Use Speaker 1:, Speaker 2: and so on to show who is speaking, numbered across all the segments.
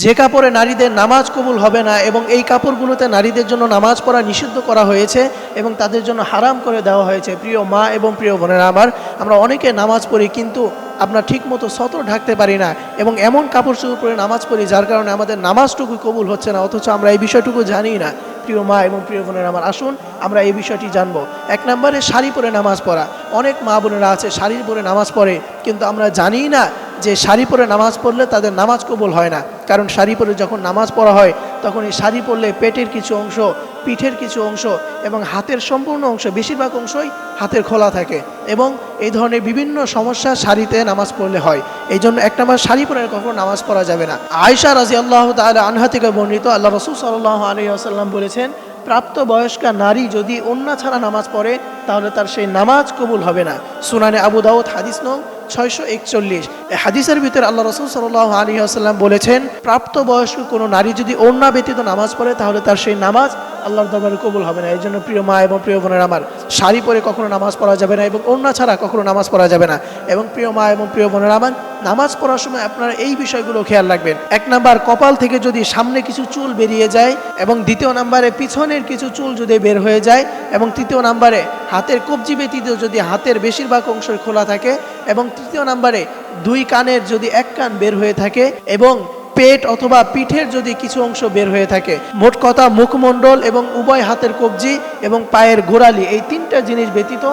Speaker 1: যে কাপড়ে নারীদের নামাজ কবুল হবে না এবং এই কাপড়গুলোতে নারীদের জন্য নামাজ পড়া নিষিদ্ধ করা হয়েছে এবং তাদের জন্য হারাম করে দেওয়া হয়েছে। প্রিয় মা এবং প্রিয় বোনেরা আমার, আমরা অনেকে নামাজ পড়ি কিন্তু আমরা ঠিকমতো সতর ঢাকতে পারি না এবং এমন কাপড় চোপড় পরে নামাজ পড়ি যার কারণে আমাদের নামাজটুকু কবুল হচ্ছে না, অথচ আমরা এই বিষয়টুকু জানি না। প্রিয় মা এবং প্রিয় বোনেরা আমার, আসুন আমরা এই বিষয়টি জানবো। এক নম্বরে শাড়ি পরে নামাজ পড়া। অনেক মা বোনেরা আছে শাড়ি পরে নামাজ পড়ে, কিন্তু আমরা জানি না যে শাড়ি পরে নামাজ পড়লে তাদের নামাজ কবুল হয় না। কারণ শাড়ি পরে যখন নামাজ পড়া হয় তখন এই শাড়ি পরলে পেটের কিছু অংশ, পিঠের কিছু অংশ এবং হাতের সম্পূর্ণ অংশ, বেশিরভাগ অংশই হাতের খোলা থাকে এবং এই ধরনের বিভিন্ন সমস্যা শাড়িতে নামাজ পড়লে হয়। এই জন্য এক নম্বর, শাড়ি পরে কখনো নামাজ পড়া যাবে না। আয়েশা রাদিয়াল্লাহু তাআলা আনহা থেকে বর্ণিত, আল্লাহ রাসূল সাল্লাল্লাহু আলাইহি ওয়াসাল্লাম বলেছেন, প্রাপ্তবয়স্কা নারী যদি ওড়না ছাড়া নামাজ পড়ে তাহলে তার সেই নামাজ কবুল হবে না। সুনানে আবু দাউদ হাদিস নং 641। এই হাদিসের ভিতরে আল্লাহ রাসূল সাল্লাল্লাহু আলাইহি ওয়াসাল্লাম বলেছেন, প্রাপ্তবয়স্ক কোনো নারী যদি ওড়না ব্যতীত নামাজ পড়ে তাহলে তার সেই নামাজ আল্লাহর দরবারে কবুল হবে না। এই জন্য প্রিয় মা এবং প্রিয় বোনের আমার, শাড়ি পরে কখনো নামাজ পড়া যাবে না এবং ওড়না ছাড়া কখনো নামাজ পড়া যাবে না। এবং প্রিয় মা এবং প্রিয় বোনের আমার, নামাজ পড়ার সময় আপনারা এই বিষয়গুলো খেয়াল রাখবেন। এক নাম্বার, কপাল থেকে যদি সামনে কিছু চুল বেরিয়ে যায়, এবং দ্বিতীয় নাম্বারে পিছনের কিছু চুল যদি বের হয়ে যায়, এবং তৃতীয় নাম্বারে হাতের কবজি ব্যতীত যদি হাতের বেশিরভাগ অংশ খোলা থাকে, এবং তৃতীয় নাম্বারে দুই কানের যদি এক কান বের হয়ে থাকে, এবং পেট অথবা পিঠের যদি কিছু অংশ বের হয়ে থাকে। মোট কথা, মুখমণ্ডল এবং উভয় হাতের কবজি এবং পায়ের গোড়ালি, এই তিনটা জিনিস ব্যতীত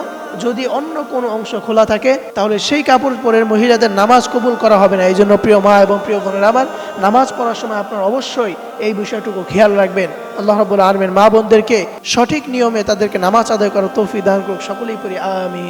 Speaker 1: যদি অন্য কোনো অংশ খোলা থাকে তাহলে সেই কাপড় পরে মহিলাদের নামাজ কবুল করা হবে না। এই জন্য প্রিয় মা এবং প্রিয় বোনেরা আমার, নামাজ পড়ার সময় আপনারা অবশ্যই এই বিষয়টুকু খেয়াল রাখবেন। আল্লাহ রাব্বুল আলামিন মা বোনদেরকে সঠিক নিয়মে তাদেরকে নামাজ আদায় করার তৌফিক দান করুক। সকলেই পড়ি আমিন।